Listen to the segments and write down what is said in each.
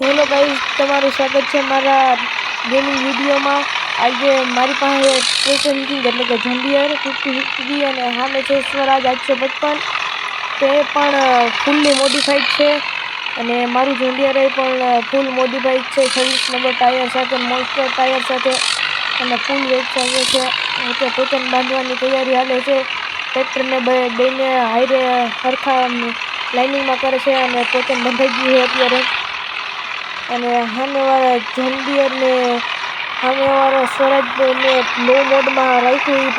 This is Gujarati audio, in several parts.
હેલો ગાઈઝ, તમારું સ્વાગત છે મારા ગેમિંગ વિડીયોમાં। આજે મારી પાસે ટ્રેક્ટર કિંગ એટલે કે જોન્ડિયર 5050 અને સામે છે સ્વરાજ 855। તે પણ ફૂલ્લી મોડિફાઈડ છે અને મારું જોન્ડિયર પણ ફૂલ મોડિફાઈડ છે 26 નંબર ટાયર સાથે, મોન્સ્ટર ટાયર સાથે અને ફૂલ વેટ સાથે છે। તે ટોચન બાંધવાની તૈયારી હાલે છે। ટ્રેક્ટરને બેને હાઈરે સરખા લાઇનિંગમાં કરે છે અને ટોચન બંધાઈ ગયું છે અત્યારે। અને સામેવાળા જોન્ડિયરને સામેવાળા સ્વરાજને લો મોડમાં રાખ્યું એક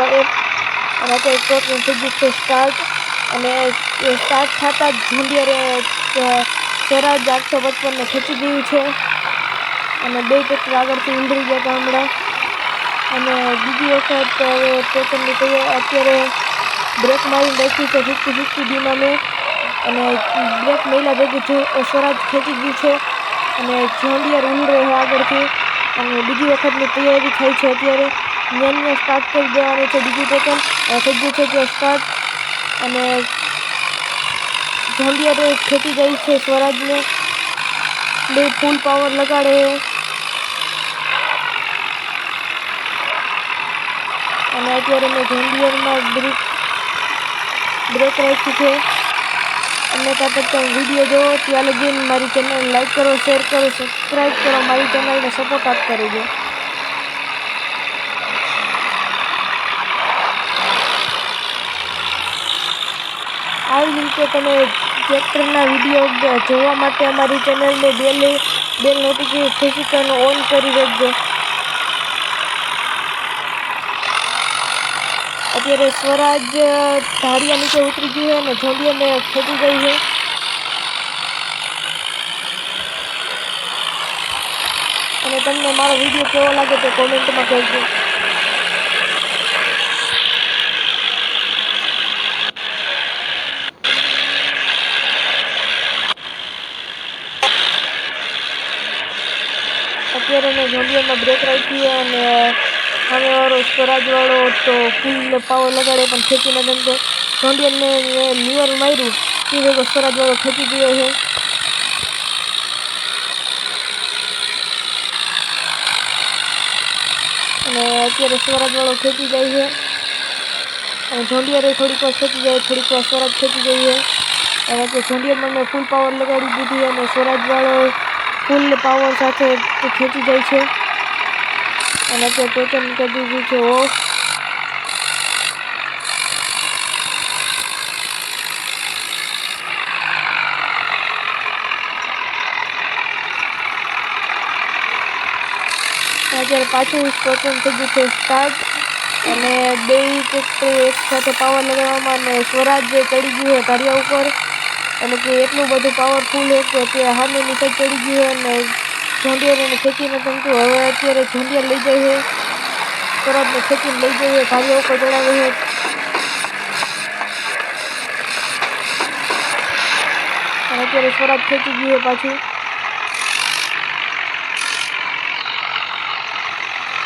અને અત્યારે ટોટલ થઈ ગયું છે સ્ટાર્ટ। અને સ્ટાર્ટ થતાં જ જોન્ડિયરે સ્વરાજ 855ને ખેંચી ગયું છે અને બે ટ્રેક્ટર આગળથી ઉલરી ગયા હતા હમણાં। અને બીજી વખત હવે ટોચનની તૈયારી અત્યારે બ્રેક મારીને રાખ્યું છે 50-50 મેં અને બ્રેક મહિલા ભેગું સ્વરાજ ખેંચી ગયું છે અને જોન્ડિયર ઉલરે છે આગળથી અને બીજી વખતની તૈયારી થાય છે અત્યારે। ન્યા સ્ટાર્ટ કરી દેવાનું છે બીજું ટોચન અને થઈ ગયું છે ત્યાં સ્ટાર્ટ અને જોન્ડિયર ખેંચી જાય છે સ્વરાજને, બે ફૂલ પાવર લગાડે અને અત્યારે મેં જોન્ડિયરમાં બ્રેક રાખી છે। અને ત્યાં તક તમે વિડીયો જોવો ત્યાં લગીને મારી ચેનલ લાઈક કરો, શેર કરો, સબસ્ક્રાઈબ કરો, મારી ચેનલને સપોર્ટ આપતા રહેજો। આવી જ રીતે તમે ટ્રેક્ટરના વિડીયો જોવા માટે અમારી ચેનલને બેલ નોટિફિકેશન ઓન કરી રાખજો। અત્યારે સ્વરાજ ધાડિયા નીચે ઉતરી ગયું છે અને જોન્ડિયરને ખેંચી જાય છે। અને તમને મારો વિડીયો કેવો લાગે તે કોમેન્ટમાં કહેજો। અત્યારે મેં જોન્ડિયરમાં બ્રેક રાખી અને સામેવાળો સ્વરાજવાળો તો ફૂલ પાવર લગાડે પણ ખેંચી ન ગમતો। જોન્ડિયરને લીવર માર્યું તે ભેગો સ્વરાજવાળો ખેંચી ગયો છે અને અત્યારે સ્વરાજવાળો ખેંચી જાય છે અને જોન્ડિયરે થોડીક વાર ખેંચી જાય, થોડીક વાર સ્વરાજ ખેંચી જાય છે અને અત્યારે જોન્ડિયરમાં મેં ફૂલ પાવર લગાડી દીધી અને સ્વરાજવાળો ફૂલ પાવર સાથે ખેંચી જાય છે અને અત્યારે ટોચન કરી દીધું છે ઓફ। અત્યારે પાછું ટોચન થઈ ગયું છે સ્ટાર્ટ અને બે ટ્રેક્ટર એક સાથે પાવર લગાડવામાં અને સ્વરાજ ચડી ગયું છે ધારિયા ઉપર એટલે કે એટલું બધું પાવરફુલ છે કે તે સામેની સાઈડ ચડી ગયું છે અને જોન્ડિયર એને ખેંચી ન ગમતું। હવે અત્યારે જોન્ડિયર લઈ જાય છે, સ્વરાજને ખેંચીને લઈ જાય છે, ધારિયા ઉપર ચડાવે છે અને અત્યારે સ્વરાજ ખેંચી ગયું છે પાછું।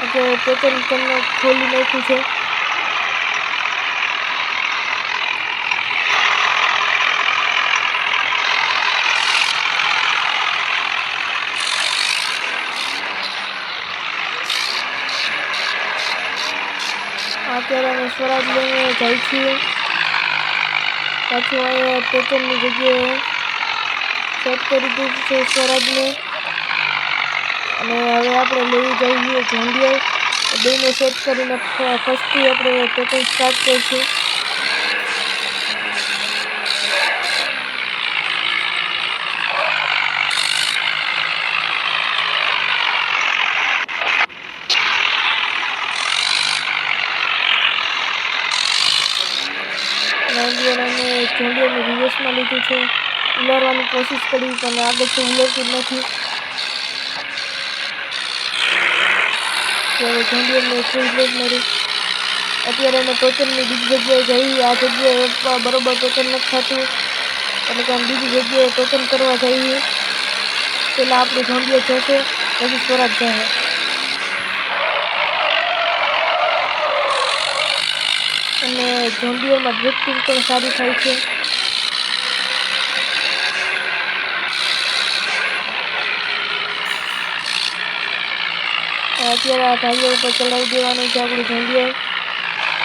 અત્યારે ટોચન ખોલી નાખ્યું છે અત્યારે અમે સ્વરાજ લઈને જાય છીએ પાછું અહીંયા ટોચનની જગ્યાએ સેટ કરી દીધું છે સ્વરાજને અને હવે આપણે લઈ જઈએ જોન્ડિયર બેને સેટ કરીને ફર્સ્ટથી આપણે ટોચન સ્ટાર્ટ કરીશું। જોન્ડિયરને રિવર્સમાં લીધું છે, ઉલારવાની કોશિશ કરી પણ આગળથી ઉલરતું જ નથી। ત્યારે જોન્ડિયરને ફૂલ બ્રેક મારી। અત્યારે અમે ટોચનની બીજી જગ્યાએ જઈ, આ જગ્યાએ બરોબર ટોચન નથી થતું એટલે કે અમે બીજી જગ્યાએ ટોચન કરવા જઈએ। પહેલાં આપણું જોન્ડિયર જશે પછી સ્વરાજ જશે અને જોન્ડિયરમાં ડ્રિફ્ટિંગ પણ સારી થાય છે। અત્યારે આ ઢાળિયા ઉપર ચડાવી દેવાનું છે આપણું ઝંડિયર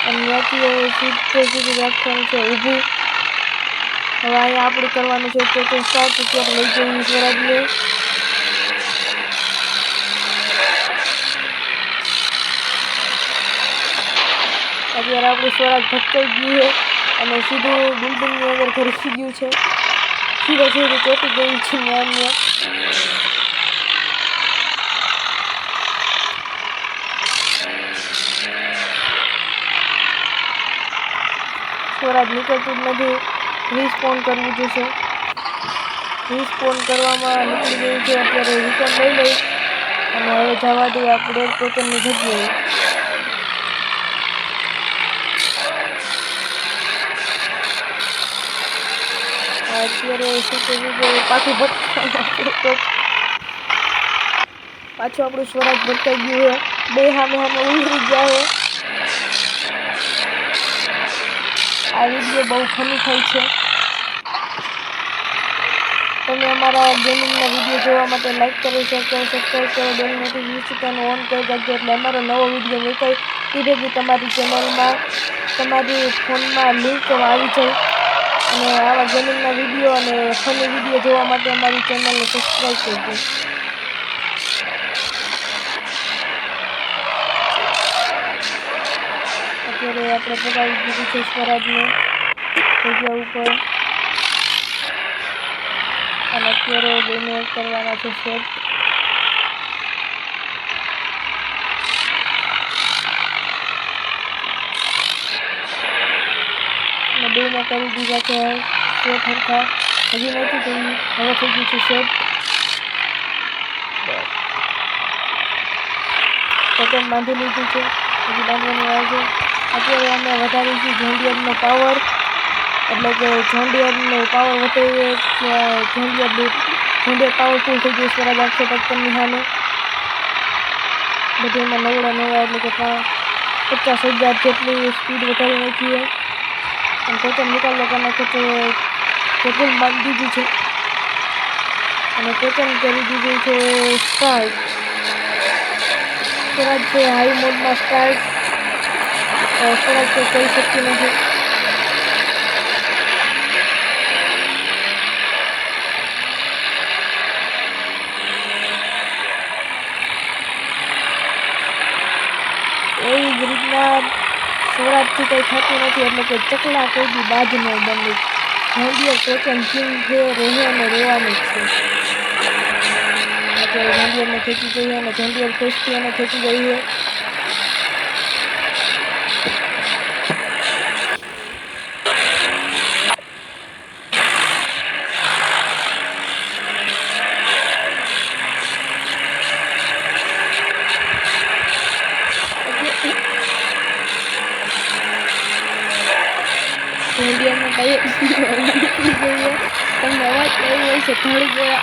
અને ત્યાંથી સીધું રાખવાનું છે ઊભું. હવે અહીંયા આપણે કરવાનું છે ટોચન સ્ટાર્ટ. અત્યારે લઈ જઈએ સ્વરાજને. અત્યારે આપણું સ્વરાજ ભટકાઈ ગયું છે અને સીધું બિલ્ડિંગની અંદર ઘરસી ગયું છે. સીધે સીધું ચોટી ગયું છે ન્યા. સ્વરાજ નીકળતું જ નથી. રિસ્પોન કરવું જોશે. રિસ્પોન કરવામાં નીકળી ગયું છે. અત્યારે રિટર્ન લઈ લઈ અને હવે જવા દઈએ આપણે ટોકનની જગ્યાએ. અત્યારે પાછું આપણું સ્વરાજ ભટકાઈ ગયું છે. બે સામે ઉલરી ગયા છે. આ વિડીયો બહુ ફની થાય છે. તમે અમારા ગેમિંગના વિડીયો જોવા માટે લાઈક કરો, શેર કરો, સબસ્ક્રાઈબ કરો, બેલ નોટિફિકેશન ઓન કરી રાખજો એટલે અમારો નવો વિડીયો મેં કીધેથી તમારી ચેનલમાં તમારી ફોનમાં લિંક આવી જાય અને આવા ગેમિંગના વિડીયો અને ફની વિડીયો જોવા માટે અમારી ચેનલને સબસ્ક્રાઈબ કરજો. અત્યારે આપણે પગાવી દીધું છે સ્વરાજને જગ્યા ઉપર અને અત્યારે બેને કરવાના છે સેટ. અને બેને કરી દીધા છે સેટ હરખા. હજી નથી થઈ, હવે થઈ ગયું છે સેટ. ટોકન બાંધી લીધું છે, હજી બાંધવાનું આવે છે. અત્યારે અમે વધારીશું ઝોન્ડિયરનો પાવર, એટલે કે ઝોન્ડિયરનો પાવર વધે. ઝોન્ડિયર પાવરફુલ થઈ ગયું સ્વરાજ 855ની સામે. બધેમાં નવડા એટલે કે 50,000 જેટલી સ્પીડ વધારી નાખી છે. અને ટોકન નિકાલ કરવાના ટોકન બાંધી દીધું છે અને ટોકન કરી દીધું છે સ્ટાર્ટ. સ્વરાજ છે હાઈ મોડમાં સ્ટાર્ટ. સ્વરાજ કંઈ કરી શકતી નથી. એવી જ રીતના સ્વરાજથી કંઈ થતું નથી, એટલે કે ચકલા કોઈ બી બાજ ન બને. ઝોન્ડિયર ટોકન કિંગ છે, રહે અને રહેવાનું જ છે. અત્યારે ઝોન્ડિયરને ખેંચી ગઈ અને ઝોન્ડિયર ખેંચતી અને ખેંચી ગઈ છે. ઝોન્ડિયરનો ટાયર નીકળી ગઈ છે. તમને અવાજ આવ્યો હોય છે ઢળી ગયા.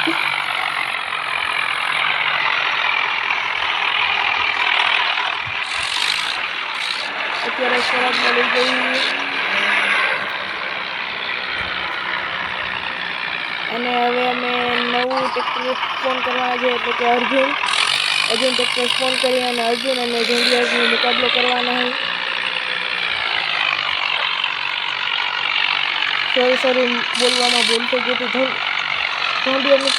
અત્યારે સ્વરાજને લઈ ગઈ અને હવે અમે નવું ટ્રેક્ટર સ્પોન કરવાના છે, એટલે કે અર્જુન ટ્રેક્ટર સ્પોન કરી અને અર્જુન અને ઝોન્ડિયરનો મુકાબલો કરવાનો હોય. સોરી બોલવામાં ભૂલ થઈ ગઈ હતી. ઝોન્ડિયરનું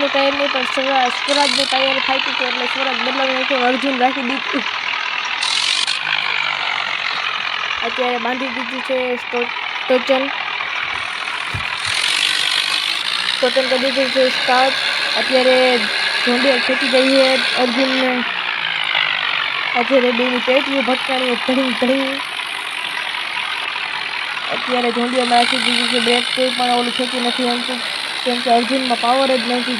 ટાયર નહીં પણ સ્વરાજનું ટાયર ફાટ્યું હતું એટલે સ્વરાજ બદલાવી નાખ્યો, અર્જુન રાખી દીધું. અત્યારે બાંધી દીધું છે ટોચન કરી દીધું છે સ્ટાર્ટ. અત્યારે ઝોન્ડિયર ખેંચી ગઈ છે અર્જુનને. અત્યારે બેની પેટીઓ ભટકાણી ધડી. અત્યારે ઝોન્ડિયરમાં રાખી દીધું છે બ્રેક. કોઈ પણ ઓલું ખેંચી નથી આમતું, કેમ કે અર્જુનમાં પાવર જ નથી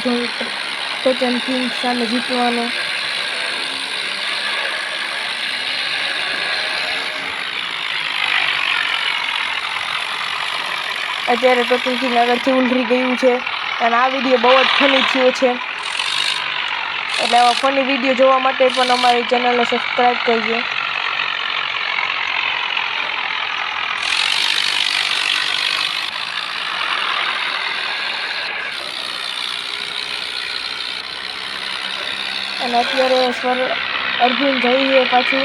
ટોચન કિંગ સામે જીતવાનો. અત્યારે ટોચન કિંગ આગળથી ઉલરી ગયું છે અને આ વિડીયો બહુ જ ફની થયો છે. એટલે આવા ફની વિડીયો જોવા માટે પણ અમારી ચેનલને સબસ્ક્રાઈબ કરજો. અને અત્યારે અર્જુન જાય છે પાછું,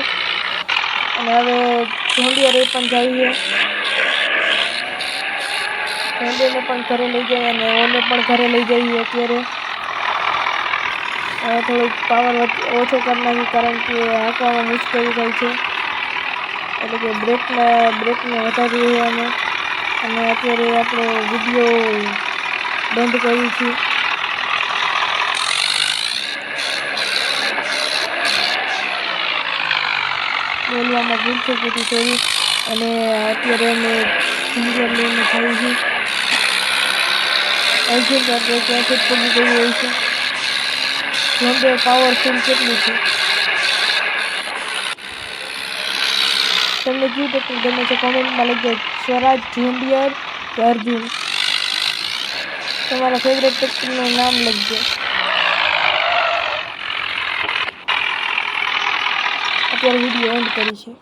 અને હવે જોન્ડિયર એ પણ જાય છે. જોન્ડિયરને પણ ઘરે લઈ જાય અને ઓને પણ ઘરે લઈ જઈએ. અત્યારે થોડુંક પાવર ઓછો કરી નાખી, કારણ કે હાંકવામાં મુશ્કેલી થાય છે, એટલે કે બ્રેકને વધારીએ અમે. અને અત્યારે આપણો વિડીયો બંધ કરી છે. બોલવામાં ભૂલ થઈ ગઈ હતી થોડી. અને અત્યારે અમે જોન્ડિયર લઈને જઈએ છીએ. અર્જુન તો આપણે ત્યાંથી જ પગી ગયું હોય છે. જોન્ડિયર પાવરફુલ કેટલું છે. તમને કયું ટ્રેક્ટર ગમે છે કોમેન્ટમાં લખજો. સ્વરાજ, જોન્ડિયર કે અર્જુન, તમારા ફેવરેટ ટ્રેક્ટરનું નામ લખજો. અત્યારે વિડીયો એન્ડ કરી છે.